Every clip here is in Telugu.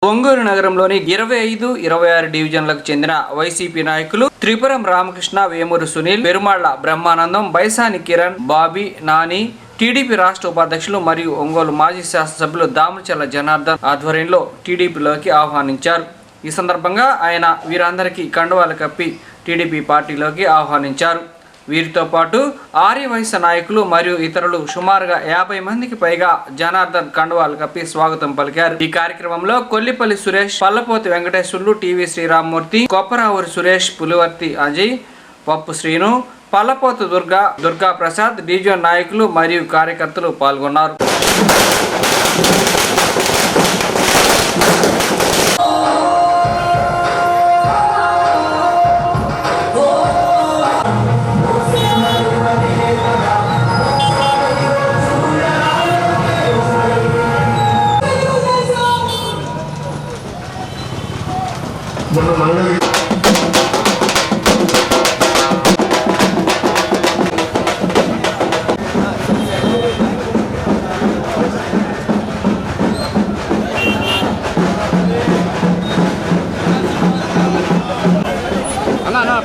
ఒంగోలు నగరంలోని 25, 26 డివిజన్లకు చెందిన వైసీపీ నాయకులు త్రిపురం రామకృష్ణ, వేమూరు సునీల్, పెరుమాళ్ల బ్రహ్మానందం, బైసాని కిరణ్, బాబీ, నాని, టీడీపీ రాష్ట్ర ఉపాధ్యక్షులు మరియు ఒంగోలు మాజీ శాసనసభ్యులు దామచర్ల జనార్దన్ ఆధ్వర్యంలో టీడీపీలోకి ఆహ్వానించారు. ఈ సందర్భంగా ఆయన వీరందరికీ కండువాలు కప్పి టీడీపీ పార్టీలోకి ఆహ్వానించారు. వీరితో పాటు ఆర్యవైశ్య నాయకులు మరియు ఇతరులు సుమారుగా 50 మందికి పైగా జనార్దన్ కండువాలు కప్పి స్వాగతం పలికారు. ఈ కార్యక్రమంలో కొల్లిపల్లి సురేష్, పల్లపోతి వెంకటేశ్వర్లు, టీవీ శ్రీరామ్మూర్తి, కొప్పరావురి సురేష్, పులివర్తి అజయ్, పప్పు శ్రీను, పల్లపోతు దుర్గా ప్రసాద్, డివిజన్ నాయకులు మరియు కార్యకర్తలు పాల్గొన్నారు.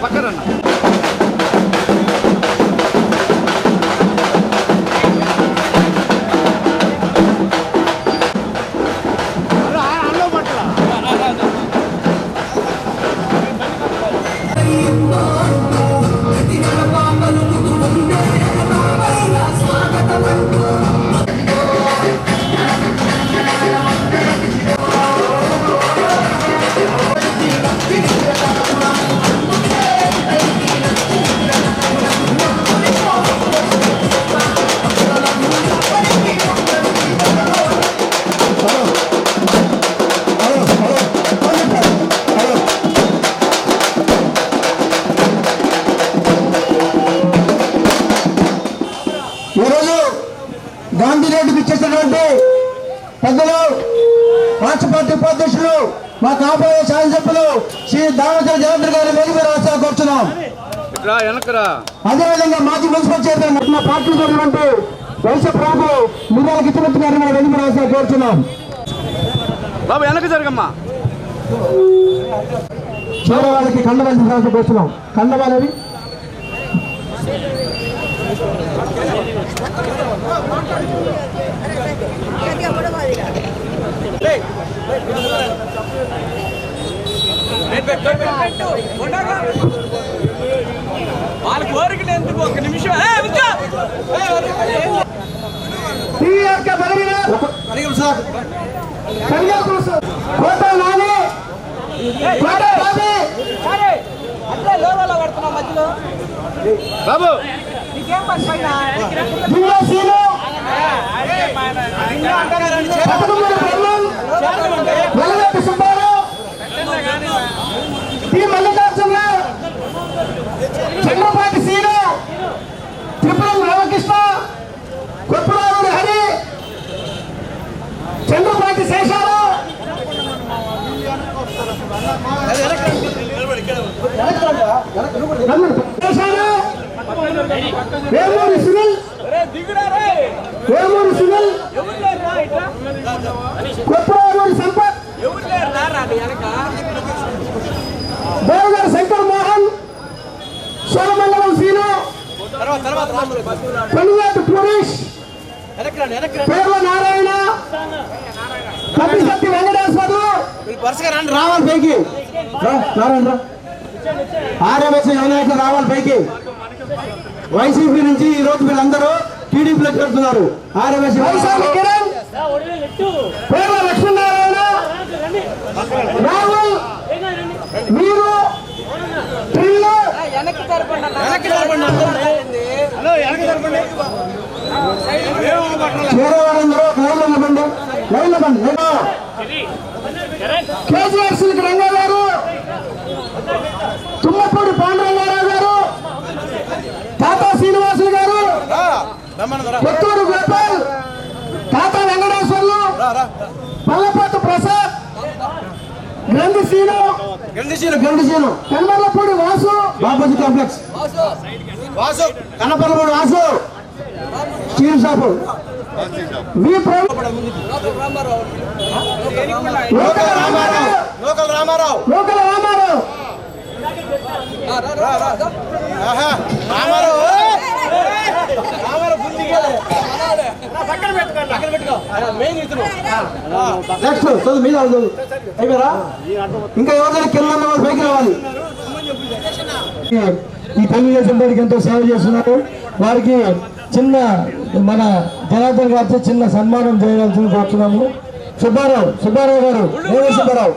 పక్కన గాంధీ రెడ్డికి ఇచ్చేసినటువంటి పెద్దలు రాష్ట్ర పార్టీ ఉపాధ్యక్షులు మా కాబోయే శాసనసభ్యులు శ్రీ దామచర్ల జనార్దన్ గారి వేదిక రాష్ట్ర కూర్చున్నాం. అదేవిధంగా మాజీ మున్సిపల్ చైర్మన్ మా పార్టీ ఉన్నటువంటి వైశ్య ప్రభు మిర్యాల కిచ్చమూర్తి గారిని మన వేదిక రాష్ట్ర కూర్చున్నాం. బాబు వెనక జరగమ్మా. చివరి వాళ్ళకి కండవాళ్ళని రాష్ట్ర కూర్చున్నాం. కండవాళ్ళవి వాళ్ళ కోరికలు ఎందుకు ఒక నిమిషం బాబు చంద్రపాటి సీను, త్రిపురం రామకృష్ణ, కొప్పరావుడి హరి, చంద్రపాటి శేషాలు, వేమూరి సునీల్, కొప్పరావుడి సంపత్, దేవగారి శంకర్ మోహన్, సోమమంగళం సీను, కొలివేటి పురీష్, పేర్ల నారాయణ, కపిశెట్టి వెంకటేశ్వరు, రావాలి పైకి నారాయణ ఆర్యవైశ్య యువనాయకులు రావాలి పైకి. వైసీపీ నుంచి ఈ రోజు వీళ్ళందరూ టీడీపీలో చేరుతున్నారు. ఆర్యవైశ్య కిరణ్, పేర్ల లక్ష్మీనారాయణ, రాహుల్, మీరు కేసీఆర్ సిల్క్ రంగా గారు, తుమ్మపూడి పాండురంగారావు గారు, తాతా శ్రీనివాసులు గారు, Kotturu Gopal, Tata Venkateswarlu, Pallapothu Prasad, Gandiseenu, Kanaparlapudi Vasu, Bapuji complex Kanaparlapudi Vasu, steel shop, V Ramarao local Ramarao next చదువు మీద అయిపోయారా ఇంకా ఎవరికైనా కింద ఉన్న వాళ్ళు పైకి రావాలి ఈ తెలుగుదేశం పార్టీకి ఎంతో సేవ చేస్తున్నారు వారికి చిన్న మన జనార్దన్ గారితో చిన్న సన్మానం చేయాల్సింది కోరుతున్నాము సుబ్బారావు గారు సుబ్బారావు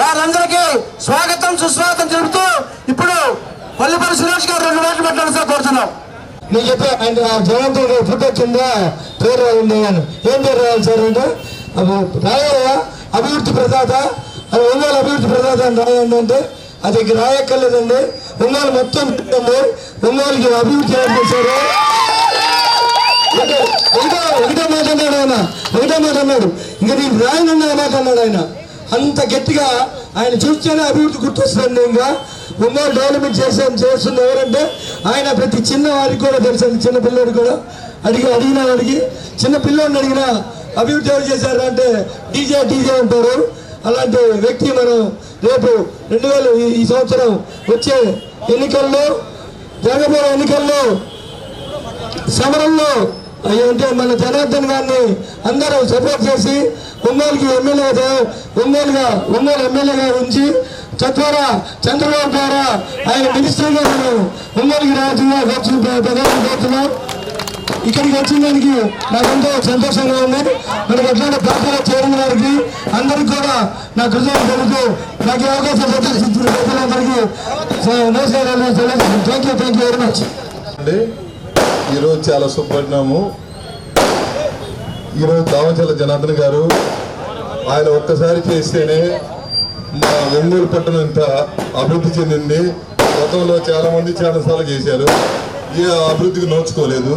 వారందరికీ స్వాగతం సుస్వాగతం చెబుతూ ఇప్పుడు పల్లిపల్లి సురేష్ గారు 2 మాటలు మాట్లాడాల్సి కోరుతున్నాం. నేను చెప్పే ఆయన జగన్తో ఫోటో కింద పేరు రాయండి అని ఏం పేరు రాయాలి సార్ అంటే రాయ అభివృద్ధి ప్రదాత అది ఒంగోలు అభివృద్ధి ప్రదాత అని రాయండి అంటే అది రాయక్కర్లేదండి. ఒంగోలు మొత్తం పెట్టండి. ఒంగోలుకి అభివృద్ధి ఏం చేశారు ఒకటే మాట అన్నాడు ఆయన ఇంకా నేను రాయనన్న మాట అన్నాడు ఆయన. అంత గట్టిగా ఆయన చూస్తేనే అభివృద్ధి గుర్తొస్తుంది. ఇంకా ఒంగోలు డెవలప్మెంట్ చేస్తుంది ఎవరంటే ఆయన ప్రతి చిన్న వారికి కూడా తెలుసు. చిన్న పిల్లోడు కూడా అడిగిన వాడికి చిన్న పిల్లోడిని అడిగిన అభివృద్ధి ఎవరు చేశారు అంటే డీజే అంటారు. అలాంటి వ్యక్తి మనం రేపు 2000 ఈ సంవత్సరం వచ్చే ఎన్నికల్లో జరగబోయే ఎన్నికల్లో సమరంలో అంటే మన జనార్దన్ గారిని అందరూ సపోర్ట్ చేసి ఒంగోలుకి ఒంగోలు ఎమ్మెల్యేగా ఉంచి తద్వారా చంద్రబాబు ద్వారా ఆయన మినిస్టర్గా మనం ఒంగోలుకి రాజుగా కోరుతున్నాం. ఇక్కడికి వచ్చిన దానికి నాకు ఎంతో సంతోషంగా ఉంది. మనకి ఎట్లాంటి పార్టీలో చేరిన వారికి అందరికి కూడా నా కృతజ్ఞతలు తెలుపుతూ నాకు అవకాశం ప్రజలందరికీ నమస్కారాలు. Thank you very much. ఈరోజు చాలా శుభపడినాము. ఈరోజు దామచర్ల జనార్దన్ గారు ఆయన ఒక్కసారి చేస్తేనే మా ఒంగోలు పట్టణం ఇంత అభివృద్ధి చెందింది. గతంలో చాలా మంది చాలాసార్లు చేశారు, ఏ అభివృద్ధికి నోచుకోలేదు.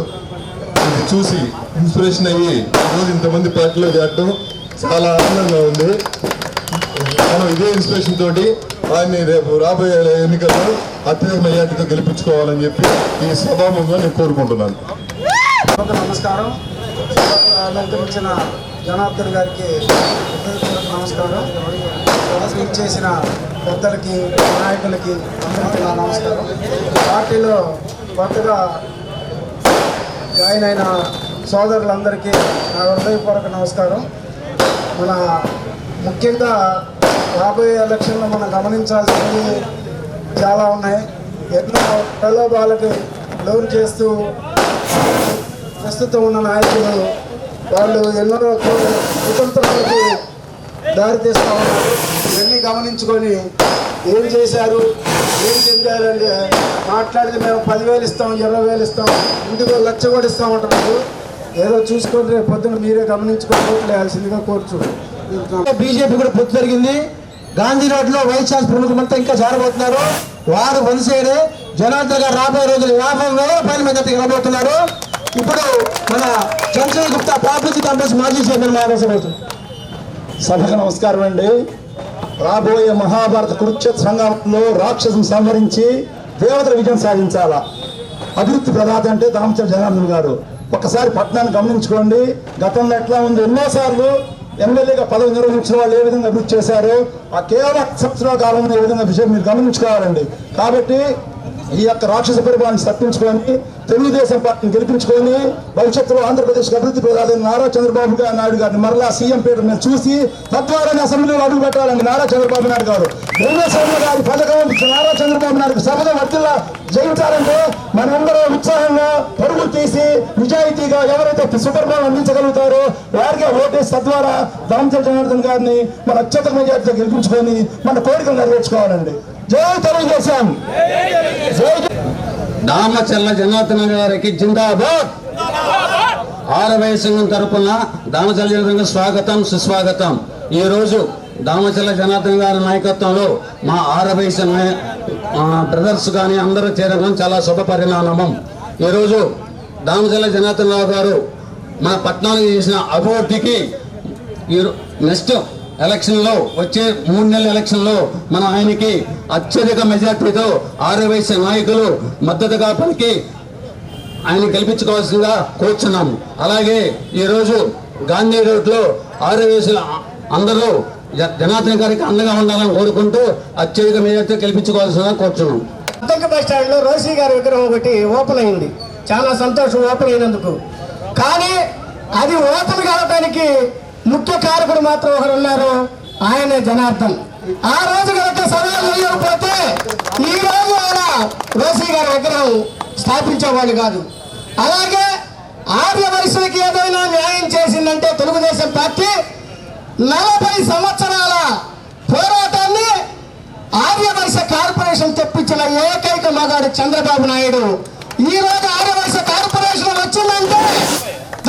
ఇది చూసి ఇన్స్పిరేషన్ అయ్యి ఈరోజు ఇంతమంది పార్టీలో చేరడం చాలా ఆనందంగా ఉంది. మనం ఇదే ఇన్స్పిరేషన్ తోటి ఆయన్ని రేపు రాబోయే ఎన్నికల్లో అత్యధిక మెజార్టీతో గెలిపించుకోవాలని చెప్పి ఈ సభాముఖంగా నేను కోరుకుంటున్నాను. నమస్కారం. అలంకరించిన జనార్దన్ గారికి నమస్కారం. చేసిన పెద్దలకి నాయకులకి అందరికీ నా నమస్కారం. పార్టీలో కొత్తగా జాయిన్ అయిన సోదరులందరికీ నా హృదయపూర్వక నమస్కారం. మన ముఖ్యంగా రాబోయే ఎలక్షన్లో మనం గమనించాల్సినవి చాలా ఉన్నాయి. ఎన్నో ప్రలోభాలకి లోన్ చేస్తూ ప్రస్తుతం ఉన్న నాయకులు వాళ్ళు ఎన్నో కుతంత్రాలకి దారితీస్తూ ఉన్నారు. ఇవన్నీ గమనించుకొని ఏం చేశారు, ఏం చెందారంటే మాట్లాడితే మేము 10,000 ఇస్తాం, 20,000 ఇస్తాం, ఇంటికి 1,00,000 కూడా ఇస్తామంటున్నారు. ఏదో చూసుకొని రేపు పొద్దున మీరే గమనించుకొని ఓట్లు వేయాల్సిందిగా కోరుచు. బీజేపీ కూడా పొత్తు జరిగింది. గాంధీ రోడ్లో వైస్ ఛాన్స్ ప్రముఖమంతా ఇంకా జారబోతున్నారు. వారు వన్సైడే జనార్దన్ గారు రాబోయే రోజులు 50,000 మెజార్టీకి రాబోతున్నారు. ఇప్పుడు మన చంద్రశేఖర్ గుప్తా పాపులర్ కాంగ్రెస్ మాజీ చైర్మన్ మాట్లాడబోతున్నారు. సభకు నమస్కారం అండి. రాబోయే మహాభారత కురుక్షేత్ర సంగ్రామంలో రాక్షసుని సంహరించి దేవతల విజయం సాధించాలా. అభివృద్ధి ప్రదాత అంటే దామచర్ల జనార్దన్ గారు. ఒక్కసారి పట్టణాన్ని గమనించుకోండి. గతంలో ఎట్లా ఉంది, ఎన్నోసార్లు ఎమ్మెల్యేగా పదవి నిర్వహించిన వాళ్ళు ఏ విధంగా అభివృద్ధి చేశారో ఆ కేవలం సంవత్సరాల కాలంలో ఏ విధంగా విషయం మీరు గమనించుకోవాలండి. కాబట్టి ఈ యొక్క రాక్షస పరిపాలన తప్పించుకొని తెలుగుదేశం పార్టీని గెలిపించుకొని భవిష్యత్తులో ఆంధ్రప్రదేశ్ అభివృద్ధి ప్రధాని నారా చంద్రబాబు నాయుడు గారిని మరలా సీఎం పేరు మీద చూసి తద్వారా అసెంబ్లీలో అడుగు పెట్టాలండి నారా చంద్రబాబు నాయుడు గారు. వెంకటేశ్వర గారి పథకం నారా చంద్రబాబు నాయుడు సభలో వర్తిల్లా జయించాలంటే మనందరూ ఉత్సాహంగా పరుగులు తీసి నిజాయితీగా ఎవరైతే సుపరిపాలన అందించగలుగుతారో వారిగా ఓటేసి తద్వారా దామచర్ల జనార్దన్ గారిని మన అత్యధిక మెజార్టీతో గెలిపించుకొని మన కోరికలు నెరవేర్చుకోవాలండి. జై తెలుగుదేశం. దామచర్ల జనార్దన్ గారికి జిందాబాద్. ఆరవై సంఘం తరపున దామచర్ల జనార్దన్ స్వాగతం సుస్వాగతం. ఈ రోజు దామచర్ల జనార్దన్ గారి నాయకత్వంలో మా ఆరవై బ్రదర్స్ కానీ అందరూ చేరడం చాలా శుభ పరిణామం. ఈరోజు దామచర్ల జనార్దన్ రావు గారు మన పట్టణానికి చేసిన అభివృద్ధికి నెక్స్ట్ ఎలక్షన్లో వచ్చే 3 నెలల ఎలక్షన్లో మనం ఆయనకి అత్యధిక మెజార్టీతో ఆరవై నాయకులు మద్దతుగా పలికి ఆయన గెలిపించుకోవాల్సిందిగా కోరుచున్నాం. అలాగే ఈరోజు గాంధీ రోడ్లో ఆరవై అందరూ జనార్దన్ గారికి అండగా ఉండాలని కోరుకుంటూ అత్యధిక మెజార్టీతో గెలిపించుకోవాల్సిందిగా కోరుచున్నాం. అద్దంక బస్ స్టాండ్ లో రోషి గారి విగ్రహం ఒకటి ఓపెన్ అయింది. చాలా సంతోషం ఓపెన్ అయినందుకు. కానీ అది ఓపెన్ కావడానికి ముఖ్య కారకుడు మాత్రం ఒకరు ఉన్నారు, ఆయనే జనార్దన్. ఆ రోజు కనుక సభలో వేయకపోతే ఈ రోజు ఆయన రోషి గారి విగ్రహం స్థాపించేవాళ్ళు కాదు. అలాగే ఆర్య వయసులకి ఏదైనా న్యాయం చేసిందంటే తెలుగుదేశం పార్టీ 40 సంవత్సరాల పోరాటాన్ని ఆర్యవైశ్య కార్పొరేషన్ తెప్పించిన ఏకైక మగాడు చంద్రబాబు నాయుడు. ఈ రోజు ఆర్యవైశ్య కార్పొరేషన్ వచ్చిందంటే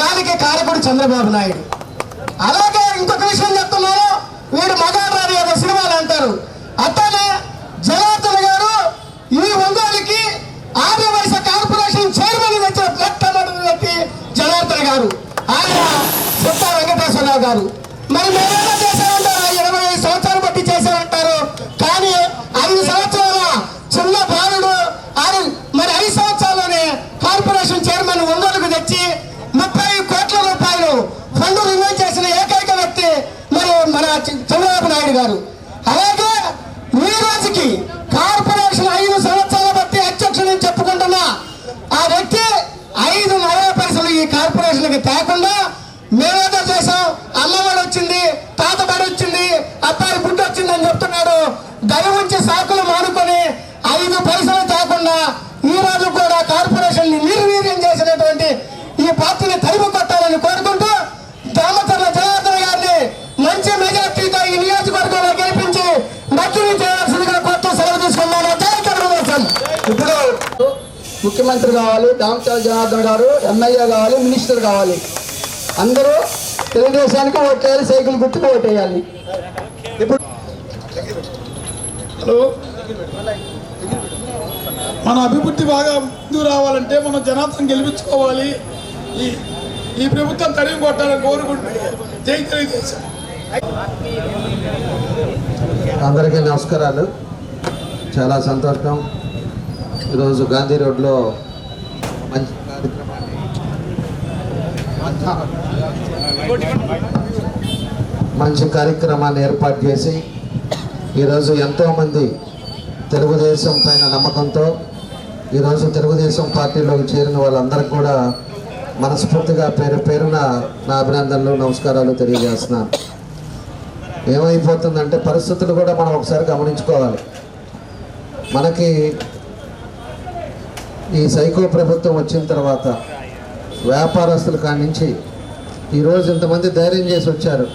దానికి కారకుడు చంద్రబాబు నాయుడు. అలాగే ఇంకొక విషయం చెప్తున్నాను, వీడు మగాడు రాని ఏదో సినిమాలు అంటారు. అట్లనే జనార్దన్ గారు ఈ ఒంగోలుకి ఆర్యవైశ్య కార్పొరేషన్ చైర్మన్ తెచ్చిన మొట్టమొదటి వ్యక్తి జనార్దన్ గారు, ఆయన సుత్తా వెంకటేశ్వరరావు గారు. మరి మేమేమో చేశామంటారు, 25 సంవత్సరాలు బట్టి చేశామంటారు. కానీ 5 సంవత్సరాల చిన్న బాలుడు మరి 5 సంవత్సరాల్లోనే కార్పొరేషన్ చైర్మన్ ఒంగోలుకు తెచ్చి 30 కోట్ల రూపాయలు ఫండ్ రిలీజ్ చేసిన ఏకైక వ్యక్తి మరి మన చంద్రబాబు నాయుడు గారు. అలాగే ఈ రోజుకి కార్పొరేషన్ 5 సంవత్సరాల బట్టి అధ్యక్షుడు చెప్పుకుంటున్న ఆ వ్యక్తి 5 నలభై పైసలు ఈ కార్పొరేషన్కి తేకుండా మేమేదో చేసాం, అమ్మఒడి వచ్చింది, తాతబడి వచ్చింది, అబ్బాయి బుడ్డు వచ్చింది అని చెప్తున్నాడు. దయ ఉంచి సాకులు మానుకొని 5 పైసలు తేకుండా ఈ రోజు కూడా కార్పొరేషన్ ని నిర్వీర్యం చేసినటువంటి ఈ పార్టీని తరిమి కొట్టాలని కోరుకుంటూ దామచర్ల జనార్దన్ గారిని మంచి మెజార్టీతో ఈ నియోజకవర్గంలో గెలిపించి మంత్రిని చేయాల్సిందిగా కొత్త సెలవు తీసుకున్నాను. జై తెలుగుదేశం. ఇప్పుడు ముఖ్యమంత్రి కావాలి దామచర్ల జనార్దన్ గారు, ఎమ్మెల్యే కావాలి, మినిస్టర్ కావాలి. అందరూ తెలుగుదేశానికి ఓటేయాలి, సైకిల్ గుర్తుకు ఓటేయాలి. ఇప్పుడు హలో, మన అభివృద్ధి బాగా ముందుకు రావాలంటే మనం జనార్దన్ గెలిపించుకోవాలి. ఈ ప్రభుత్వం తరిమి కొట్టాలని కోరుకుంటే జై తెలుగుదేశం. అందరికీ నమస్కారాలు. చాలా సంతోషం ఈరోజు గాంధీ రోడ్లో మంచి కార్యక్రమాన్ని ఏర్పాటు చేసి ఈరోజు ఎంతోమంది తెలుగుదేశం పైన నమ్మకంతో ఈరోజు తెలుగుదేశం పార్టీలోకి చేరిన వాళ్ళందరికీ కూడా మనస్ఫూర్తిగా పేరు పేరున నా అభినందనలు నమస్కారాలు తెలియజేస్తున్నాను. ఏమైపోతుందంటే పరిస్థితులు కూడా మనం ఒకసారి గమనించుకోవాలి. మనకి ఈ సైకో ప్రభుత్వం వచ్చిన తర్వాత వ్యాపారస్తుల కాడి నుంచి ఈరోజు ఇంతమంది ధైర్యం చేసి వచ్చారు.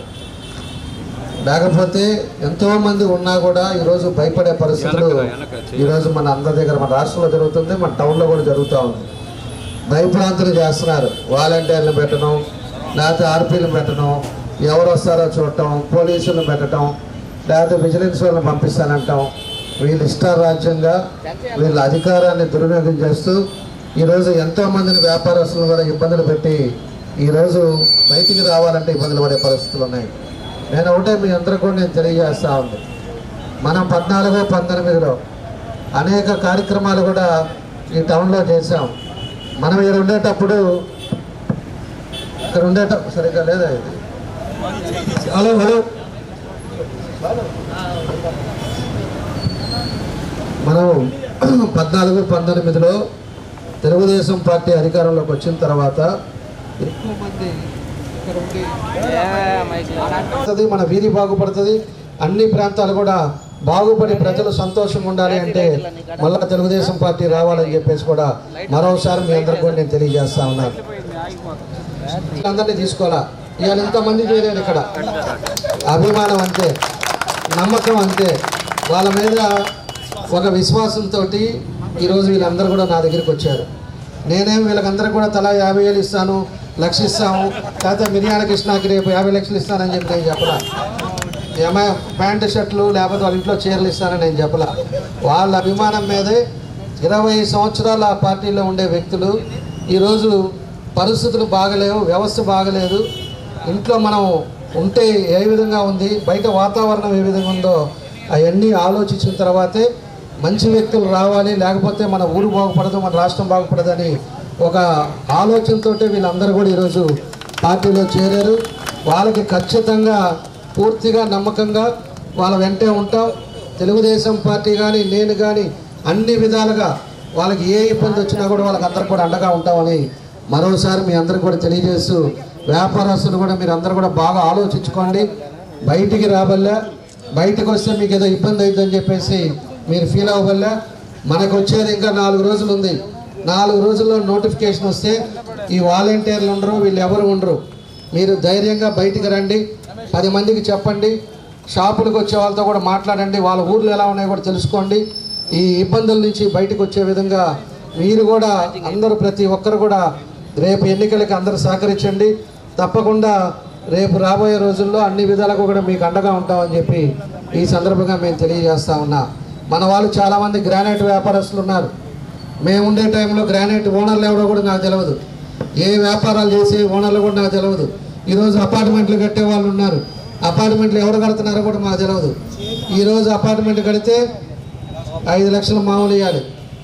లేకపోతే ఎంతోమంది ఉన్నా కూడా ఈరోజు భయపడే పరిస్థితులు ఈరోజు మన అందరి దగ్గర మన రాష్ట్రంలో జరుగుతుంది, మన టౌన్లో కూడా జరుగుతూ ఉంది. భయభ్రాంతులు చేస్తున్నారు. వాలంటీర్లు పెట్టడం, లేకపోతే ఆర్పీలు పెట్టడం, ఎవరు వస్తారో చూడటం, పోలీసులను పెట్టడం, లేకపోతే విజిలెన్స్ వాళ్ళని పంపిస్తానంటాం. వీళ్ళు ఇష్టారాజ్యంగా వీళ్ళ అధికారాన్ని దుర్వినియోగం చేస్తూ ఈరోజు ఎంతోమందిని వ్యాపారస్తులను కూడా ఇబ్బందులు పెట్టి ఈరోజు బయటికి రావాలంటే ఇబ్బందులు పడే పరిస్థితులు ఉన్నాయి. నేను ఒకటే మీ అందరూ కూడా నేను తెలియజేస్తూ ఉంది, మనం 14, 19లో అనేక కార్యక్రమాలు కూడా ఈ టౌన్లో చేసాం. మనం ఇక్కడ ఉండేటప్పుడు సరిగ్గా లేదా ఇది? హలో మనం 14-19లో తెలుగుదేశం పార్టీ అధికారంలోకి వచ్చిన తర్వాత ఎక్కువ మంది మన వీధి బాగుపడుతుంది, అన్ని ప్రాంతాలు కూడా బాగుపడి ప్రజలు సంతోషంగా ఉండాలి అంటే మళ్ళా తెలుగుదేశం పార్టీ రావాలని చెప్పేసి కూడా మరోసారి మీ అందరికీ కూడా నేను తెలియజేస్తా ఉన్నాను. అందరినీ తీసుకోవాలా, ఇవాళ ఇంతమంది చేయలేదు ఇక్కడ. అభిమానం అంతే, నమ్మకం అంతే, వాళ్ళ మీద ఒక విశ్వాసంతో ఈరోజు వీళ్ళందరూ కూడా నా దగ్గరికి వచ్చారు. నేనేం వీళ్ళకందరికీ కూడా తలా 50,000 ఇస్తాను, 1,00,000 ఇస్తాము, లేకపోతే మిర్యాల కృష్ణకి రేపు 50 లక్షలు ఇస్తానని చెప్పి నేను చెప్పలా. ఏమైనా ప్యాంటు షర్ట్లు లేకపోతే వాళ్ళ ఇంట్లో చీరలు ఇస్తానని నేను చెప్పలా. వాళ్ళ అభిమానం మీదే 20 సంవత్సరాలు ఆ పార్టీలో ఉండే వ్యక్తులు ఈరోజు పరిస్థితులు బాగలేవు, వ్యవస్థ బాగలేదు, ఇంట్లో మనం ఉంటే ఏ విధంగా ఉంది, బయట వాతావరణం ఏ విధంగా ఉందో అవన్నీ ఆలోచించిన తర్వాతే మంచి వ్యక్తులు రావాలి, లేకపోతే మన ఊరు బాగుపడదు, మన రాష్ట్రం బాగుపడదని ఒక ఆలోచనతో వీళ్ళందరూ కూడా ఈరోజు పార్టీలో చేరారు. వాళ్ళకి ఖచ్చితంగా పూర్తిగా నమ్మకంగా వాళ్ళ వెంటే ఉంటాం. తెలుగుదేశం పార్టీ కానీ నేను కానీ అన్ని విధాలుగా వాళ్ళకి ఏ ఇబ్బంది వచ్చినా కూడా వాళ్ళకి అందరికి కూడా అండగా ఉంటామని మరోసారి మీ అందరికి కూడా తెలియజేస్తూ, వ్యాపారస్తులు కూడా మీరు అందరూ కూడా బాగా ఆలోచించుకోండి. బయటికి రాబల్లా, బయటకు వస్తే మీకు ఏదో ఇబ్బంది అవుతుందని చెప్పేసి మీరు ఫీల్ అవ్వబల్లా. మనకు వచ్చేది ఇంకా 4 రోజులు ఉంది. 4 రోజుల్లో నోటిఫికేషన్ వస్తే ఈ వాలంటీర్లు ఉండరు, వీళ్ళు ఎవరు ఉండరు. మీరు ధైర్యంగా బయటికి రండి, 10 మందికి చెప్పండి, షాపులకు వచ్చే వాళ్ళతో కూడా మాట్లాడండి, వాళ్ళ ఊర్లు ఎలా ఉన్నాయో కూడా తెలుసుకోండి. ఈ ఇబ్బందుల నుంచి బయటకు వచ్చే విధంగా మీరు కూడా అందరూ ప్రతి ఒక్కరు కూడా రేపు ఎన్నికలకి అందరూ సహకరించండి. తప్పకుండా రేపు రాబోయే రోజుల్లో అన్ని విధాలుగా కూడా మీకు అండగా ఉంటామని చెప్పి ఈ సందర్భంగా మేము తెలియజేస్తా ఉన్నా. మన వాళ్ళు చాలామంది గ్రానైట్ వ్యాపారస్తులు ఉన్నారు. మేము ఉండే టైంలో గ్రానైట్ ఓనర్లు ఎవరో కూడా నాకు తెలియదు, ఏ వ్యాపారాలు చేసే ఓనర్లు కూడా నాకు తెలియదు. ఈరోజు అపార్ట్మెంట్లు కట్టే వాళ్ళు ఉన్నారు, అపార్ట్మెంట్లు ఎవరు కడుతున్నారో కూడా మాకు తెలియదు. ఈరోజు అపార్ట్మెంట్ కడితే 5 లక్షలు మామూలు ఇవ్వాలి,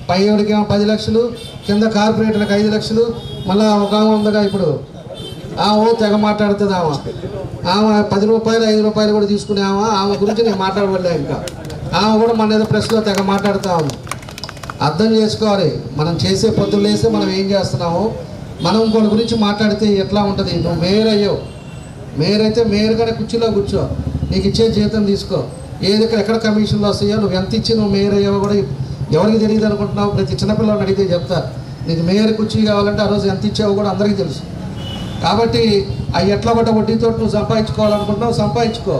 పైవాడికి ఏమో 10 లక్షలు, కింద కార్పొరేటర్లకు 5 లక్షలు. మళ్ళీ ఒక ఆమె ఉందిగా ఇప్పుడు, ఆమె తెగ మాట్లాడుతుంది. ఆమె 10 రూపాయలు 5 రూపాయలు కూడా తీసుకునే ఆమె గురించి నేను మాట్లాడబడలే. ఇంకా ఆమె కూడా మన ఏదో ప్రెస్లో తెగ మాట్లాడుతూ ఉంది. అర్థం చేసుకోవాలి, మనం చేసే పొద్దులు వేస్తే మనం ఏం చేస్తున్నామో, మనం వాళ్ళ గురించి మాట్లాడితే ఎట్లా ఉంటుంది. నువ్వు మేయర్ అయ్యావు, మేయర్ అయితే మేయర్గానే కుర్చీలో కూర్చో, నీకు ఇచ్చే జీతం తీసుకో, ఏది ఎక్కడ కమిషన్లు వస్తాయో, నువ్వు ఎంత ఇచ్చి నువ్వు మేయర్ అయ్యావో కూడా ఎవరికి తెలియదు అనుకుంటున్నావు. ప్రతి చిన్నపిల్లలను అడిగితే చెప్తారు, నీకు మేయర్ కుర్చీ కావాలంటే ఆ రోజు ఎంత ఇచ్చావో కూడా అందరికీ తెలుసు. కాబట్టి అవి ఎట్లా పడ్డ వడ్డీతో నువ్వు సంపాదించుకోవాలనుకుంటున్నావు, సంపాదించుకో.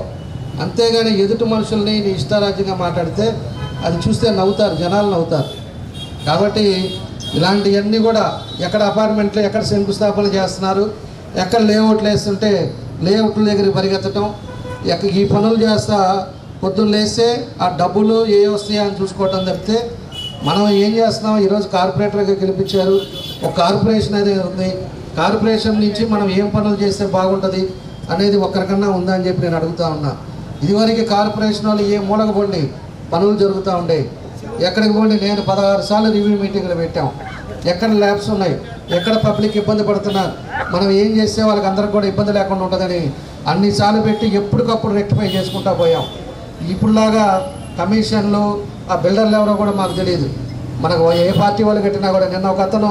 అంతేగాని ఎదుటి మనుషుల్ని నీ ఇష్టారాజ్యంగా మాట్లాడితే అది చూస్తే నవ్వుతారు, జనాలు నవ్వుతారు. కాబట్టి ఇలాంటివన్నీ కూడా ఎక్కడ అపార్ట్మెంట్లో ఎక్కడ శంకుస్థాపన చేస్తున్నారు, ఎక్కడ లేఅవుట్లు వేస్తుంటే లేఅవుట్ల దగ్గరికి పరిగెత్తటం, ఈ పనులు చేస్తా పొద్దున్న లేస్తే ఆ డబ్బులు ఏ వస్తాయా అని చూసుకోవటం తప్పితే మనం ఏం చేస్తున్నాం. ఈరోజు కార్పొరేటర్గా గెలిపించారు, ఒక కార్పొరేషన్ అనేది ఉంది, కార్పొరేషన్ నుంచి మనం ఏం పనులు చేస్తే బాగుంటుంది అనేది ఒక్కరికన్నా ఉందా అని చెప్పి నేను అడుగుతా ఉన్నా. ఇదివరకు కార్పొరేషన్ వాళ్ళు ఏ మూలక పోండి పనులు జరుగుతూ ఉండేవి, ఎక్కడికి పోండి. నేను 16 సార్లు రివ్యూ మీటింగ్లు పెట్టాం, ఎక్కడ ల్యాబ్స్ ఉన్నాయి, ఎక్కడ పబ్లిక్ ఇబ్బంది పడుతున్నారు, మనం ఏం చేస్తే వాళ్ళకి అందరికి కూడా ఇబ్బంది లేకుండా ఉంటుందని అన్నిసార్లు పెట్టి ఎప్పటికప్పుడు రెక్టిఫై చేసుకుంటూ పోయాం. ఇప్పుడులాగా కమిషన్లు ఆ బిల్డర్లు ఎవరో కూడా మాకు తెలియదు. మనకు ఏ పార్టీ వాళ్ళు కట్టినా కూడా, నిన్న ఒక అతను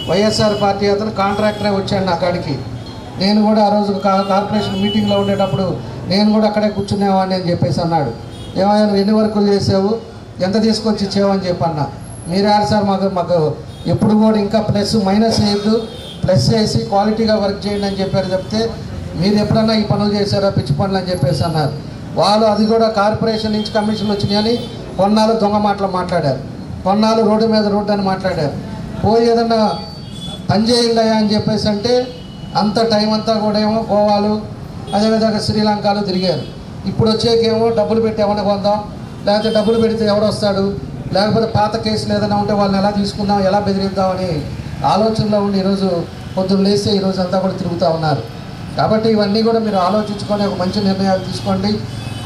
వైఎస్ఆర్ పార్టీ అతను కాంట్రాక్టరే వచ్చాడు నా కాడికి. నేను కూడా ఆ రోజు కార్పొరేషన్ మీటింగ్లో ఉండేటప్పుడు నేను కూడా అక్కడే కూర్చునేవాడిని అని చెప్పేసి అన్నాడు. ఏమైనా నువ్వు ఎన్ని వర్కులు చేసావు, ఎంత తీసుకొచ్చి ఇచ్చావని చెప్పన్నా. మీరు యారు సార్ మాకు ఎప్పుడు కూడా ఇంకా ప్లస్ మైనస్ వేయద్దు, ప్లస్ చేసి క్వాలిటీగా వర్క్ చేయండి అని చెప్పారు. చెప్తే మీరు ఎప్పుడన్నా ఈ పనులు చేశారా, పిచ్చి పనులు అని చెప్పేసి అన్నారు. వాళ్ళు అది కూడా కార్పొరేషన్ నుంచి కమిషన్లు వచ్చినాయని కొన్నాళ్ళు దొంగ మాటలు మాట్లాడారు, కొన్నాళ్ళు రోడ్డు మీద రోడ్డు అని మాట్లాడారు. పోయి ఏదన్నా పని చేయాలయా అని చెప్పేసి అంటే అంత టైం అంతా కూడా ఏమో గోవాలు అదేవిధంగా శ్రీలంకలు తిరిగారు. ఇప్పుడు వచ్చేకేమో డబ్బులు పెట్టి ఎవరిని కొందాం, లేకపోతే డబ్బులు పెడితే ఎవరు వస్తాడు, లేకపోతే పాత కేసులు ఏదైనా ఉంటే వాళ్ళని ఎలా తీసుకుందాం, ఎలా బెదిరిద్దామని ఆలోచనలో ఉండి ఈరోజు పొద్దున్న లేస్తే ఈరోజు అంతా కూడా తిరుగుతూ ఉన్నారు. కాబట్టి ఇవన్నీ కూడా మీరు ఆలోచించుకొని ఒక మంచి నిర్ణయాలు తీసుకోండి.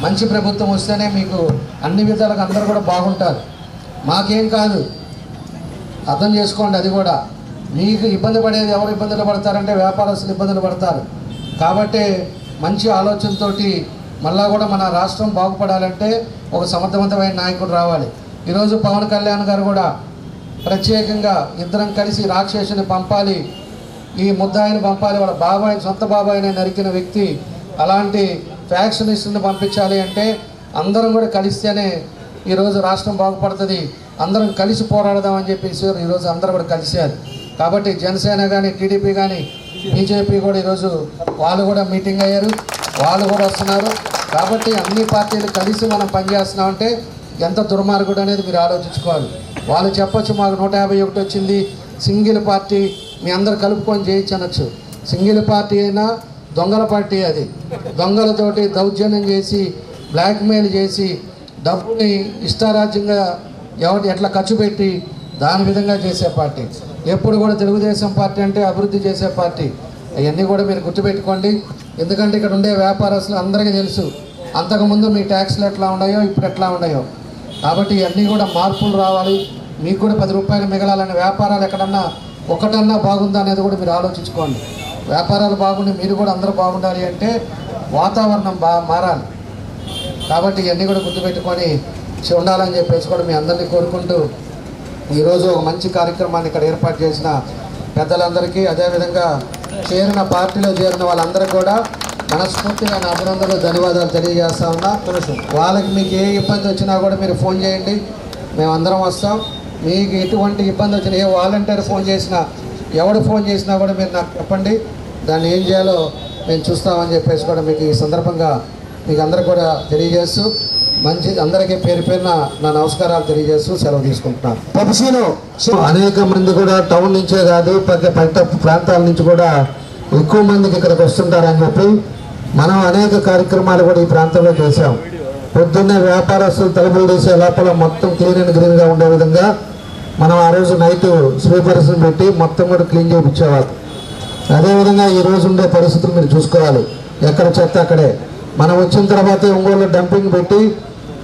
మంచి ప్రభుత్వం వస్తేనే మీకు అన్ని విధాలుగా అందరూ కూడా బాగుంటారు. మాకేం కాదు, అర్థం చేసుకోండి. అది కూడా మీకు ఇబ్బంది పడేది ఎవరు ఇబ్బందులు పడతారంటే వ్యాపారస్తులు ఇబ్బందులు పడతారు. కాబట్టి మంచి ఆలోచనతోటి మళ్ళా కూడా మన రాష్ట్రం బాగుపడాలంటే ఒక సమర్థవంతమైన నాయకుడు రావాలి. ఈరోజు పవన్ కళ్యాణ్ గారు కూడా ప్రత్యేకంగా ఇద్దరం కలిసి రాక్షసుని పంపాలి, ఈ ముద్దాయిని పంపాలి, వాళ్ళ బాబాయిని సొంత బాబాయిని నరికిన వ్యక్తి, అలాంటి ఫ్యాక్షనిస్టుని పంపించాలి అంటే అందరం కూడా కలిస్తేనే ఈరోజు రాష్ట్రం బాగుపడుతుంది. అందరం కలిసి పోరాడదామని చెప్పేసి ఈరోజు అందరూ కూడా కలిశారు. కాబట్టి జనసేన కానీ టీడీపీ కానీ బీజేపీ కూడా ఈరోజు వాళ్ళు కూడా మీటింగ్ అయ్యారు, వాళ్ళు కూడా వస్తున్నారు. కాబట్టి అన్ని పార్టీలు కలిసి మనం పనిచేస్తున్నామంటే ఎంత దుర్మార్గుడు అనేది మీరు ఆలోచించుకోవాలి. వాళ్ళు చెప్పొచ్చు మాకు 151 వచ్చింది, సింగిల్ పార్టీ మీ అందరు కలుపుకొని చేయొచ్చు. సింగిల్ పార్టీ అయినా దొంగల పార్టీ, అది దొంగలతోటి దౌర్జన్యం చేసి బ్లాక్మెయిల్ చేసి డబ్బుని ఇష్టారాజ్యంగా ఎట్లా ఖర్చు పెట్టి దాని విధంగా చేసే పార్టీ. ఎప్పుడు కూడా తెలుగుదేశం పార్టీ అంటే అభివృద్ధి చేసే పార్టీ. అవన్నీ కూడా మీరు గుర్తుపెట్టుకోండి. ఎందుకంటే ఇక్కడ ఉండే వ్యాపారస్తులు అందరికీ తెలుసు అంతకుముందు మీ ట్యాక్స్లు ఎట్లా ఉన్నాయో ఇప్పుడు ఎట్లా ఉన్నాయో. కాబట్టి ఇవన్నీ కూడా మార్పులు రావాలి. మీకు కూడా 10 రూపాయలు మిగలాలని వ్యాపారాలు ఎక్కడన్నా ఒకటన్నా బాగుందా అనేది కూడా మీరు ఆలోచించుకోండి. వ్యాపారాలు బాగుండి మీరు కూడా అందరూ బాగుండాలి అంటే వాతావరణం మారాలి. కాబట్టి ఇవన్నీ కూడా గుర్తుపెట్టుకొని ఉండాలని చెప్పేసి కూడా మీ అందరినీ కోరుకుంటూ ఈరోజు ఒక మంచి కార్యక్రమాన్ని ఇక్కడ ఏర్పాటు చేసిన పెద్దలందరికీ, అదేవిధంగా పార్టీలో చేరిన వాళ్ళందరికీ కూడా మనస్ఫూర్తిగా నా అభినందనలు ధన్యవాదాలు తెలియజేస్తా ఉన్నా. వాళ్ళకి మీకు ఏ ఇబ్బంది వచ్చినా కూడా మీరు ఫోన్ చేయండి, మేమందరం వస్తాం. మీకు ఎటువంటి ఇబ్బంది వచ్చినా ఏ వాలంటీర్ ఫోన్ చేసినా ఎవడు ఫోన్ చేసినా కూడా మీరు నాకు చెప్పండి, దాన్ని ఏం చేయాలో మేము చూస్తామని చెప్పేసి కూడా మీకు ఈ సందర్భంగా మీకు అందరూ కూడా తెలియజేస్తూ మంచి అందరికీ పేరు పేరున నా నమస్కారాలు తెలియజేస్తూ సెలవు తీసుకుంటున్నాను. అనేక మంది కూడా టౌన్ నుంచే కాదు పెద్ద ప్రాంతాల నుంచి కూడా ఎక్కువ మందికి ఇక్కడికి వస్తుంటారని చెప్పి మనం అనేక కార్యక్రమాలు కూడా ఈ ప్రాంతంలో చేశాం. పొద్దున్నే వ్యాపారస్తులు తలుపులు తీసే లోపల మొత్తం క్లీన్ అండ్ గ్రీన్గా ఉండే విధంగా మనం ఆ రోజు నైట్ స్వీపర్స్ని పెట్టి మొత్తం కూడా క్లీన్ చేయించేవాళ్ళు. అదేవిధంగా ఈ రోజు ఉండే పరిస్థితులు మీరు చూసుకోవాలి. ఎక్కడ చెత్త అక్కడే. మనం వచ్చిన తర్వాత ఒంగోలు డంపింగ్ పెట్టి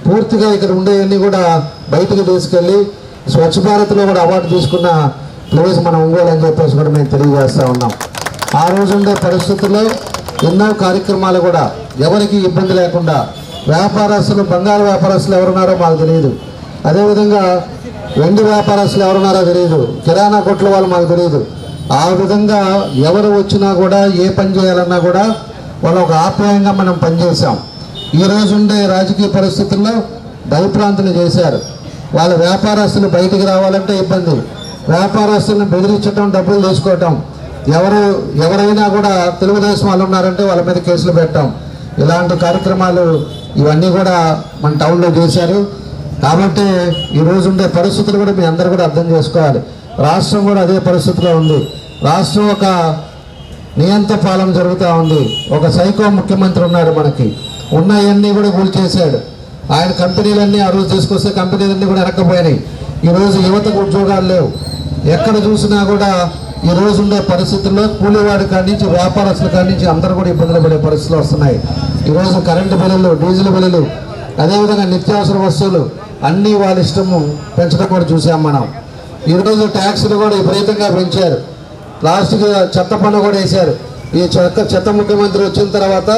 పూర్తిగా ఇక్కడ ఉండేవన్నీ కూడా బయటకు తీసుకెళ్ళి స్వచ్ఛ భారత్లో కూడా అవార్డు తీసుకున్న ప్లేస్ మన ఒంగోలు అని చెప్పేసి కూడా మేము తెలియజేస్తూ ఉన్నాం. ఆ రోజు ఉండే పరిస్థితుల్లో ఎన్నో కార్యక్రమాలు కూడా ఎవరికి ఇబ్బంది లేకుండా వ్యాపారస్తులు, బంగారు వ్యాపారస్తులు ఎవరున్నారో మాకు తెలియదు, అదేవిధంగా వెండి వ్యాపారస్తులు ఎవరున్నారో తెలియదు, కిరాణా కొట్ల వాళ్ళు మాకు తెలియదు. ఆ విధంగా ఎవరు వచ్చినా కూడా ఏ పని చేయాలన్నా కూడా వాళ్ళు ఒక ఆప్యాయంగా మనం పనిచేసాం. ఈరోజు ఉండే రాజకీయ పరిస్థితుల్లో భయప్రాంతులు చేశారు. వాళ్ళ వ్యాపారస్తులు బయటికి రావాలంటే ఇబ్బంది, వ్యాపారస్తులను బెదిరించడం, డబ్బులు తీసుకోవటం, ఎవరైనా కూడా తెలుగుదేశం వాళ్ళు ఉన్నారంటే వాళ్ళ మీద కేసులు పెట్టాం. ఇలాంటి కార్యక్రమాలు ఇవన్నీ కూడా మన టౌన్లో చేశారు. కాబట్టి ఈరోజు ఉండే పరిస్థితులు కూడా మీ అందరూ కూడా అర్థం చేసుకోవాలి. రాష్ట్రం కూడా అదే పరిస్థితిలో ఉంది. రాష్ట్రం ఒక నియంత్ర పాలన జరుగుతూ ఉంది. ఒక సైకో ముఖ్యమంత్రి ఉన్నాడు. మనకి ఉన్నవన్నీ కూడా కూల్చేశాడు. ఆయన కంపెనీలన్నీ ఆ రోజు తీసుకొస్తే కంపెనీలన్నీ కూడా వెనక్కిపోయినాయి. ఈరోజు యువతకు ఉద్యోగాలు లేవు. ఎక్కడ చూసినా కూడా ఈరోజు ఉండే పరిస్థితుల్లో కూలీవాడి కాడి నుంచి వ్యాపారస్తుల కాడి నుంచి అందరూ కూడా ఇబ్బందులు పడే పరిస్థితులు వస్తున్నాయి. ఈరోజు కరెంటు బిల్లులు, డీజిల్ బిల్లులు, అదేవిధంగా నిత్యావసర వస్తువులు అన్నీ వాళ్ళ ఇష్టము పెంచడం కూడా చూసాం మనం. ఈరోజు ట్యాక్సులు కూడా విపరీతంగా పెంచారు. లాస్ట్కి చెత్త పన్ను కూడా వేశారు. ఈ చెత్త ముఖ్యమంత్రి వచ్చిన తర్వాత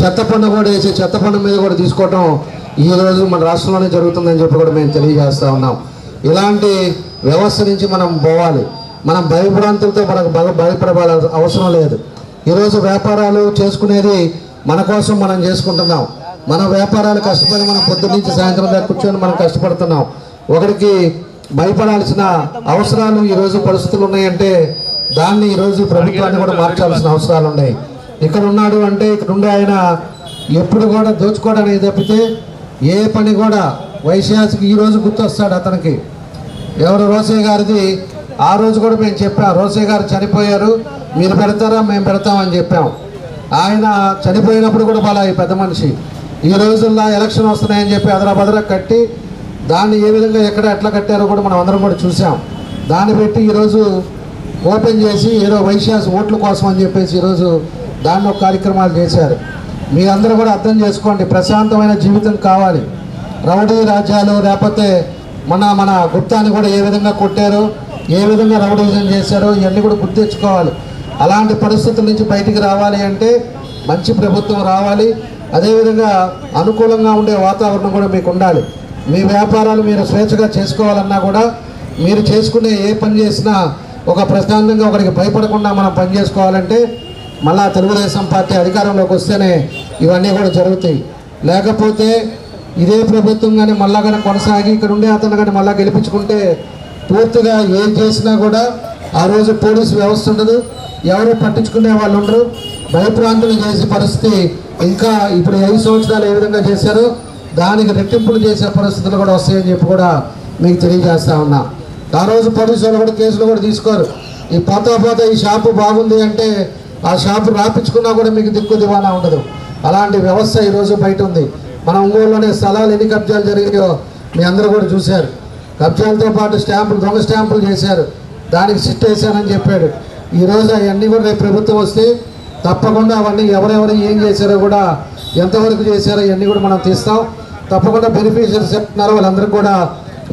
చెత్త పన్ను కూడా వేసి చెత్త పన్ను మీద కూడా తీసుకోవటం ఈరోజు మన రాష్ట్రంలోనే జరుగుతుందని చెప్పి కూడా మేము తెలియజేస్తూ ఉన్నాం. ఇలాంటి వ్యవస్థ నుంచి మనం పోవాలి. మనం భయభ్రాంతులతో మనకు భయపడాల్సిన అవసరం లేదు. ఈరోజు వ్యాపారాలు చేసుకునేది మన కోసం మనం చేసుకుంటున్నాం. మన వ్యాపారాలు కష్టపడి మనం పొద్దున్న నుంచి సాయంత్రం దాకా కూర్చొని మనం కష్టపడుతున్నాం. ఒకరికి భయపడాల్సిన అవసరాలు ఈరోజు పరిస్థితులు ఉన్నాయంటే దాన్ని ఈరోజు ప్రభుత్వాన్ని కూడా మార్చాల్సిన అవసరాలు ఉన్నాయి. ఇక్కడ ఉన్నాడు అంటే ఇక్కడ ఉండే ఆయన ఎప్పుడు కూడా దోచుకోవడానికి తప్పితే ఏ పని కూడా వైశాఖకి ఈరోజు గుర్తొస్తాడు అతనికి. ఎవరు రోసయ్య గారిది ఆ రోజు కూడా మేము చెప్పాం, రోసయ్య గారు చనిపోయారు, మీరు పెడతారా మేము పెడతామని చెప్పాం. ఆయన చనిపోయినప్పుడు కూడా బాగా పెద్ద మనిషి. ఈ రోజుల్లో ఎలక్షన్ వస్తున్నాయని చెప్పి అదరా కట్టి దాన్ని ఏ విధంగా ఎట్లా కట్టారో కూడా మనం అందరం కూడా చూసాం. దాన్ని పెట్టి ఈరోజు ఓపెన్ చేసి ఏదో వైశాఖ ఓట్ల కోసం అని చెప్పేసి ఈరోజు దాన్ని ఒక కార్యక్రమాలు చేశారు. మీరందరూ కూడా అర్థం చేసుకోండి, ప్రశాంతమైన జీవితం కావాలి. రౌడీ రాజ్యాలు లేకపోతే మన గుప్తాన్ని కూడా ఏ విధంగా కొట్టారో ఏ విధంగా రౌడీజం చేశారో ఇవన్నీ కూడా గుర్తు తెచ్చుకోవాలి. అలాంటి పరిస్థితుల నుంచి బయటికి రావాలి అంటే మంచి ప్రభుత్వం రావాలి. అదేవిధంగా అనుకూలంగా ఉండే వాతావరణం కూడా మీకు ఉండాలి. మీ వ్యాపారాలు మీరు స్వేచ్ఛగా చేసుకోవాలన్నా కూడా మీరు చేసుకునే ఏ పని చేసినా ఒక ప్రశాంతంగా ఒకరికి భయపడకుండా మనం పని చేసుకోవాలంటే మళ్ళా తెలుగుదేశం పార్టీ అధికారంలోకి వస్తేనే ఇవన్నీ కూడా జరుగుతాయి. లేకపోతే ఇదే ప్రభుత్వం కానీ మళ్ళా కానీ కొనసాగి ఇక్కడ ఉండే అతను కానీ మళ్ళా గెలిపించుకుంటే పూర్తిగా ఏం చేసినా కూడా ఆ రోజు పోలీసు వ్యవస్థ ఉండదు, ఎవరు పట్టించుకునే వాళ్ళు ఉండరు, భయప్రాంతులు చేసే పరిస్థితి ఇంకా ఇప్పుడు 5 సంవత్సరాలు ఏ విధంగా చేశారో దానికి రెట్టింపులు చేసే పరిస్థితులు కూడా వస్తాయని చెప్పి కూడా మీకు తెలియజేస్తా ఉన్నా. ఆ రోజు పోలీసు వాళ్ళు కూడా కేసులు కూడా తీసుకోరు. ఈ పోతా ఈ షాపు బాగుంది అంటే ఆ షాపు రాపించుకున్నా కూడా మీకు దిక్కు దివానా ఉండదు. అలాంటి వ్యవస్థ ఈరోజు బయట ఉంది. మన ఒంగోలులోనే స్థలాలు ఎన్ని కబ్జాలు జరిగాయో మీ అందరూ కూడా చూశారు. కబ్జాలతో పాటు స్టాంపులు, దొంగ స్టాంపులు చేశారు, దానికి సిట్ వేశానని చెప్పాడు. ఈరోజు అవన్నీ కూడా రేపు ప్రభుత్వం వస్తే తప్పకుండా అవన్నీ ఎవరెవరు ఏం చేశారో కూడా ఎంతవరకు చేశారో ఇవన్నీ కూడా మనం తీస్తాం. తప్పకుండా బెనిఫిషియరీస్ చెప్తున్నారో వాళ్ళందరికీ కూడా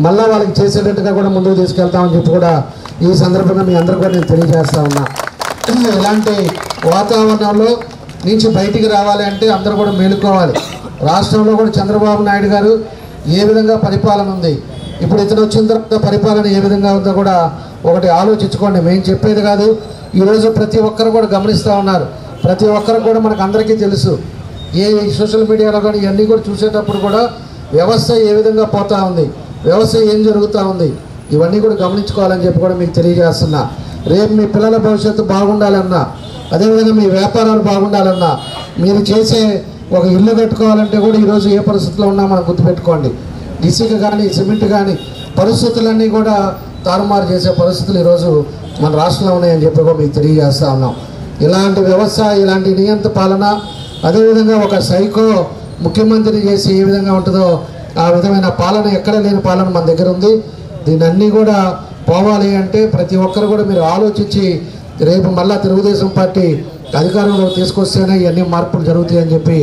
మళ్ళీ వాళ్ళకి చేసేటట్టుగా కూడా ముందుకు తీసుకెళ్తామని చెప్పి కూడా ఈ సందర్భంగా మీ అందరూ కూడా నేను తెలియజేస్తా ఉన్నా. ఇలాంటి వాతావరణంలో నుంచి బయటికి రావాలి అంటే అందరూ కూడా మేలుకోవాలి. రాష్ట్రంలో కూడా చంద్రబాబు నాయుడు గారు ఏ విధంగా పరిపాలన ఉంది, ఇప్పుడు ఇతను వచ్చిన తర్వాత పరిపాలన ఏ విధంగా ఉందో కూడా ఒకటి ఆలోచించుకోండి. మేము చెప్పేది కాదు, ఈరోజు ప్రతి ఒక్కరు కూడా గమనిస్తూ ఉన్నారు. ప్రతి ఒక్కరు కూడా మనకు అందరికీ తెలుసు. ఏ సోషల్ మీడియాలో కానీ ఇవన్నీ కూడా చూసేటప్పుడు కూడా వ్యవస్థ ఏ విధంగా పోతూ ఉంది, వ్యవస్థ ఏం జరుగుతూ ఉంది, ఇవన్నీ కూడా గమనించుకోవాలని చెప్పి కూడా మీకు తెలియజేస్తున్నా. రేపు మీ పిల్లల భవిష్యత్తు బాగుండాలన్నా, అదేవిధంగా మీ వ్యాపారాలు బాగుండాలన్నా, మీరు చేసే ఒక ఇల్లు కట్టుకోవాలంటే కూడా ఈరోజు ఏ పరిస్థితుల్లో ఉన్నా మనం గుర్తుపెట్టుకోండి. ఇసుక కానీ సిమెంట్ కానీ పరిస్థితులన్నీ కూడా తారుమారు చేసే పరిస్థితులు ఈరోజు మన రాష్ట్రంలో ఉన్నాయని చెప్పి కూడా మీకు తెలియజేస్తూ ఉన్నాం. ఇలాంటి వ్యవస్థ, ఇలాంటి నియంత్రణ పాలన, అదేవిధంగా ఒక సైకో ముఖ్యమంత్రిని చేసి ఏ విధంగా ఉంటుందో ఆ విధమైన పాలన ఎక్కడ లేని పాలన మన దగ్గర ఉంది. దీన్ని అన్నీ కూడా పోవాలి అంటే ప్రతి ఒక్కరు కూడా మీరు ఆలోచించి రేపు మళ్ళా తెలుగుదేశం పార్టీ అధికారంలో తీసుకొస్తేనే ఇవన్నీ మార్పులు జరుగుతాయని చెప్పి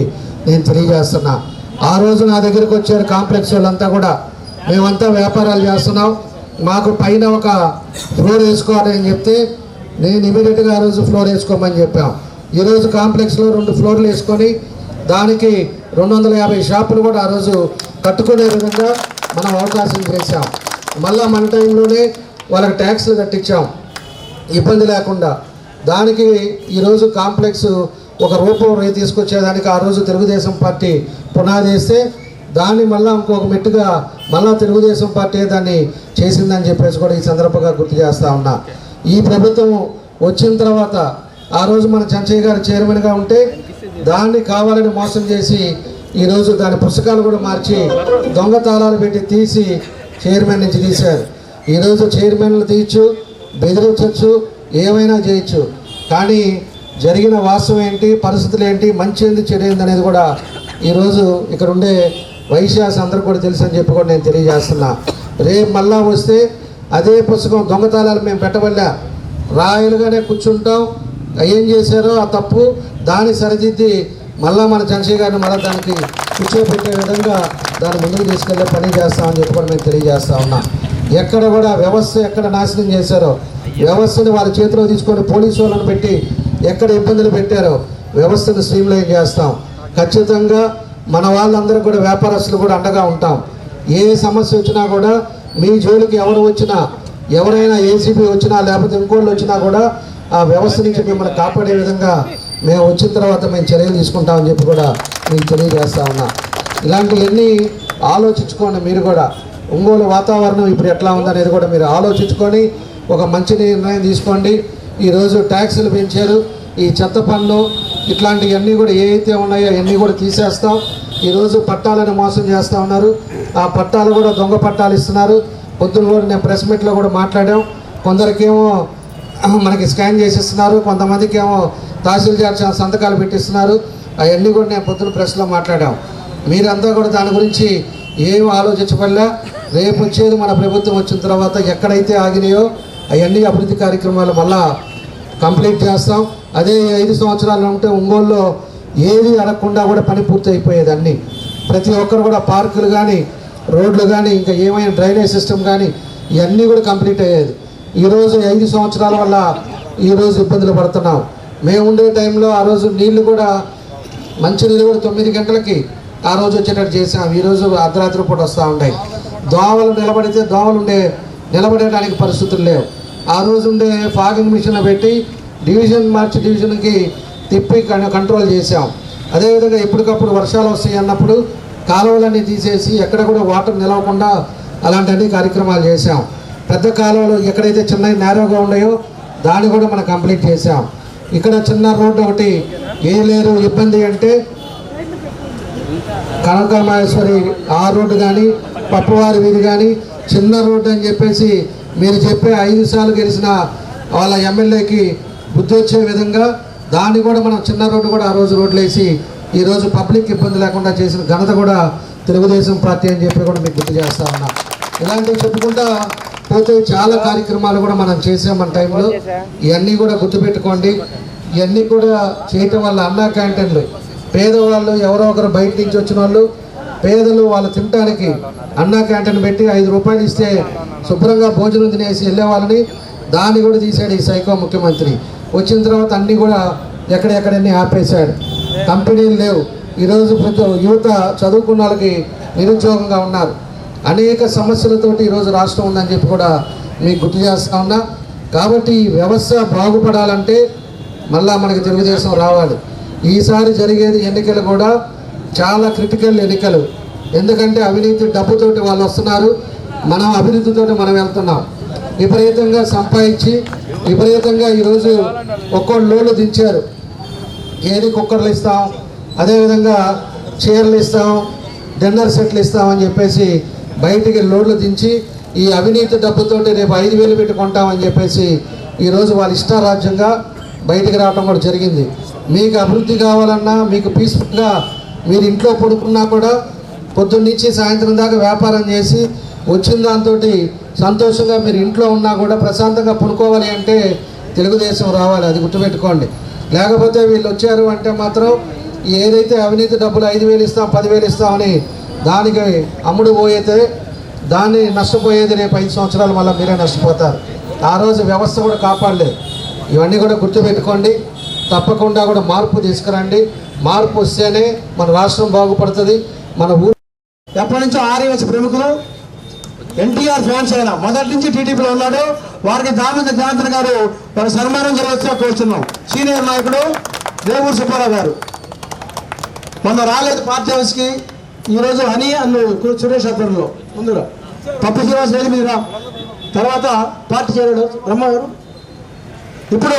నేను తెలియజేస్తున్నా. ఆ రోజు నా దగ్గరికి వచ్చారు కాంప్లెక్స్ వాళ్ళంతా కూడా, మేమంతా వ్యాపారాలు చేస్తున్నాం, మాకు పైన ఒక ఫ్లోర్ వేసుకోవాలి అని చెప్తే నేను ఇమీడియట్గా ఆ రోజు ఫ్లోర్ వేసుకోమని చెప్పాం. ఈరోజు కాంప్లెక్స్లో 2 ఫ్లోర్లు వేసుకొని దానికి 250 షాపులు కూడా ఆ రోజు కట్టుకునే విధంగా మనం అవకాశం చేశాం. మళ్ళా మన టైంలోనే వాళ్ళకి ట్యాక్స్లు కట్టించాం ఇబ్బంది లేకుండా. దానికి ఈరోజు కాంప్లెక్స్ ఒక రూపం తీసుకొచ్చేదానికి ఆ రోజు తెలుగుదేశం పార్టీ పునాది వేస్తే దాన్ని మళ్ళీ ఇంకొక మెట్టుగా మళ్ళీ తెలుగుదేశం పార్టీ దాన్ని చేసిందని చెప్పేసి కూడా ఈ సందర్భంగా గుర్తు చేస్తూ ఉన్నా. ఈ ప్రభుత్వం వచ్చిన తర్వాత ఆ రోజు మన చంచయ్య గారు చైర్మన్గా ఉంటే దాన్ని కావాలని మోసం చేసి ఈరోజు దాని పుస్తకాలు కూడా మార్చి దొంగ తాళాలు పెట్టి తీసి చైర్మన్ నుంచి తీశారు. ఈరోజు చైర్మన్లు తీయచ్చు, బెదిరించవచ్చు, ఏమైనా చేయొచ్చు, కానీ జరిగిన వాస్తవం ఏంటి, పరిస్థితులు ఏంటి, మంచి ఏంది చెడు ఏంది అనేది కూడా ఈరోజు ఇక్కడ ఉండే వైశ్యాస్ అందరూ కూడా తెలుసు అని చెప్పి కూడా నేను తెలియజేస్తున్నా. రేపు మళ్ళా వస్తే అదే పుస్తకం దొంగతాళాలు మేము పెట్టవల్ల రాయలుగానే కూర్చుంటాం. ఏం చేశారో ఆ తప్పు దాన్ని సరిదిద్ది మళ్ళా మన చంద్రశేఖర్ గారిని మళ్ళీ దానికి కూర్చోబెట్టే విధంగా దాన్ని ముందుకు తీసుకెళ్లే పని చేస్తామని చెప్పి కూడా మేము తెలియజేస్తా ఉన్నా. ఎక్కడ కూడా వ్యవస్థ ఎక్కడ నాశనం చేశారో, వ్యవస్థని వాళ్ళ చేతిలో తీసుకొని పోలీసు వాళ్ళని పెట్టి ఎక్కడ ఇబ్బందులు పెట్టారో వ్యవస్థను స్ట్రీమ్లైన్ చేస్తాం. ఖచ్చితంగా మన వాళ్ళందరూ కూడా వ్యాపారస్తులు కూడా అండగా ఉంటాం. ఏ సమస్య వచ్చినా కూడా మీ జోలికి ఎవరు వచ్చినా, ఎవరైనా ఏసీబీ వచ్చినా లేకపోతే ఇంకోళ్ళు వచ్చినా కూడా ఆ వ్యవస్థ నుంచి మిమ్మల్ని కాపాడే విధంగా మేము వచ్చిన తర్వాత మేము చర్యలు తీసుకుంటామని చెప్పి కూడా మీకు తెలియజేస్తా ఉన్నా. ఇలాంటివన్నీ ఆలోచించుకోండి. మీరు కూడా ఒంగోలు వాతావరణం ఇప్పుడు ఎట్లా ఉందనేది కూడా మీరు ఆలోచించుకొని ఒక మంచి నిర్ణయం తీసుకోండి. ఈరోజు ట్యాక్సులు పెంచారు, ఈ చెత్త పన్ను ఇట్లాంటివన్నీ కూడా ఏవైతే ఉన్నాయో అవన్నీ కూడా తీసేస్తాం. ఈరోజు పట్టాలను మోసం చేస్తూ ఉన్నారు, ఆ పట్టాలు కూడా దొంగ పట్టాలు ఇస్తున్నారు. పొద్దున కూడా నేను ప్రెస్ మీట్లో కూడా మాట్లాడాం. కొందరికేమో మనకి స్కాన్ చేసిస్తున్నారు, కొంతమందికి ఏమో తహసీల్దార్ సంతకాలు పెట్టిస్తున్నారు. అవన్నీ కూడా నేను పొద్దున ప్రెస్లో మాట్లాడాం. మీరంతా కూడా దాని గురించి ఏం ఆలోచించబడలే. రేపు వచ్చేది మన ప్రభుత్వం వచ్చిన తర్వాత ఎక్కడైతే ఆగినాయో అవన్నీ అభివృద్ధి కార్యక్రమాలు మళ్ళా కంప్లీట్ చేస్తాం. అదే 5 సంవత్సరాలు ఉంటే ఒంగోలులో ఏది అడగకుండా కూడా పని పూర్తి అయిపోయేది. అన్నీ ప్రతి ఒక్కరు కూడా పార్కులు కానీ, రోడ్లు కానీ, ఇంకా ఏమైనా డ్రైనేజ్ సిస్టమ్ కానీ ఇవన్నీ కూడా కంప్లీట్ అయ్యేది. ఈరోజు 5 సంవత్సరాల వల్ల ఈరోజు ఇబ్బందులు పడుతున్నాం. మేము ఉండే టైంలో ఆ రోజు నీళ్లు కూడా మంచినీళ్ళు కూడా 9 గంటలకి ఆ రోజు వచ్చేటట్టు చేసాం. ఈరోజు అర్ధరాత్రి పూట వస్తూ ఉంటాయి. దోమలు నిలబడేటానికి పరిస్థితులు లేవు. ఆ రోజు ఉండే ఫాగింగ్ మిషన్ పెట్టి మార్చి డివిజన్కి తిప్పి కంట్రోల్ చేసాం. అదేవిధంగా ఎప్పటికప్పుడు వర్షాలు వస్తాయి అన్నప్పుడు కాలువలన్నీ తీసేసి ఎక్కడ కూడా వాటర్ నిలవకుండా అలాంటి కార్యక్రమాలు చేసాం. పెద్ద కాలువలు ఎక్కడైతే చిన్న నేరోగా ఉన్నాయో దాన్ని కూడా మనం కంప్లీట్ చేసాం. ఇక్కడ చిన్న రోడ్డు ఒకటి వేయలేరు ఇబ్బంది అంటే కనకమహేశ్వరి ఆ రోడ్డు కానీ పప్పువారి వీధి కానీ చిన్న రోడ్డు అని చెప్పేసి మీరు చెప్పే 5 సార్లు గెలిచిన వాళ్ళ ఎమ్మెల్యేకి బుద్ధి వచ్చే విధంగా దాన్ని కూడా మనం చిన్న రోడ్డు కూడా ఆ రోజు రోడ్లు వేసి ఈరోజు పబ్లిక్ ఇబ్బంది లేకుండా చేసిన ఘనత కూడా తెలుగుదేశం పార్టీ అని చెప్పి కూడా మీకు గుర్తు చేస్తా ఉన్నా. ఇలాంటివి చెప్పుకుంటా పోతే చాలా కార్యక్రమాలు కూడా మనం చేసాం మన టైంలో. ఇవన్నీ కూడా గుర్తుపెట్టుకోండి. ఇవన్నీ కూడా చేయటం వల్ల అన్నా క్యాంటీన్లు పేదవాళ్ళు ఎవరో ఒకరు బయట నుంచి వచ్చిన వాళ్ళు పేదలు వాళ్ళు తినడానికి అన్నా క్యాంటీన్ పెట్టి 5 రూపాయలు ఇస్తే శుభ్రంగా భోజనం తినేసి వెళ్ళే వాళ్ళని దాన్ని కూడా తీసాడు ఈ సైకో ముఖ్యమంత్రి. వచ్చిన తర్వాత అన్నీ కూడా ఎక్కడెక్కడన్నీ ఆపేశాడు. కంపెనీలు లేవు. ఈరోజు యువత చదువుకున్న వాళ్ళకి నిరుద్యోగంగా ఉన్నారు. అనేక సమస్యలతోటి ఈరోజు రాష్ట్రం ఉందని చెప్పి కూడా మీకు గుర్తు చేస్తా ఉన్నా. కాబట్టి ఈ వ్యవస్థ బాగుపడాలంటే మళ్ళా మనకి తెలుగుదేశం రావాలి. ఈసారి జరిగేది ఎన్నికలు కూడా చాలా క్రిటికల్ ఎన్నికలు. ఎందుకంటే అవినీతి డబ్బుతోటి వాళ్ళు వస్తున్నారు, మనం అభివృద్ధితోటి మనం వెళ్తున్నాం. విపరీతంగా సంపాదించి విపరీతంగా ఈరోజు ఒక్కొక్క లోన్లు దించారు. ఏది కుక్కర్లు ఇస్తాం, అదేవిధంగా చీరలు ఇస్తాం, డిన్నర్ సెట్లు ఇస్తామని చెప్పేసి బయటికి లోన్లు దించి ఈ అవినీతి డబ్బుతోటి రేపు 5,000 పెట్టి కొంటామని చెప్పేసి ఈరోజు వాళ్ళ ఇష్టారాజ్యంగా బయటికి రావడం కూడా జరిగింది. మీకు అభివృద్ధి కావాలన్నా మీకు పీస్ఫుల్గా మీరు ఇంట్లో పడుకున్నా కూడా పొద్దున్న నుంచి సాయంత్రం దాకా వ్యాపారం చేసి వచ్చిన దాంతో సంతోషంగా మీరు ఇంట్లో ఉన్నా కూడా ప్రశాంతంగా పడుకోవాలి అంటే తెలుగుదేశం రావాలి. అది గుర్తుపెట్టుకోండి. లేకపోతే వీళ్ళు వచ్చారు అంటే మాత్రం ఏదైతే అవినీతి డబ్బులు 5,000 ఇస్తాం 10,000 ఇస్తామని దానికి అమ్ముడు పోయితే దాన్ని నష్టపోయేది రేపు 5 సంవత్సరాలు మళ్ళీ మీరే నష్టపోతారు. ఆ రోజు వ్యవస్థ కూడా కాపాడలేదు. ఇవన్నీ కూడా గుర్తుపెట్టుకోండి. తప్పకుండా కూడా మార్పు తీసుకురండి. మార్పు వస్తేనే మన రాష్ట్రం బాగుపడుతుంది. మన ఊరు ఎప్పటి నుంచో ఆర్యవైశ్య ప్రముఖులు ఎన్టీఆర్ ఫ్యాన్స్ అయినా మొదటి నుంచి టీడీపీలో ఉన్నాడు. వారికి దామోదర జనార్దన్ గారు వారి సన్మానం జరగవచ్చుగా కోరుతున్నాం. సీనియర్ నాయకుడు దేవుడు సుబ్బారావు గారు మొన్న రాలేదు పార్టీ హౌస్కి. ఈరోజు అని అన్ను సురేష్ ఆధ్వర్యంలో ముందుగా పప్పు శ్రీనివాస్ వేది మీద తర్వాత పార్టీ చేయడం బ్రహ్మ గారు ఇప్పుడు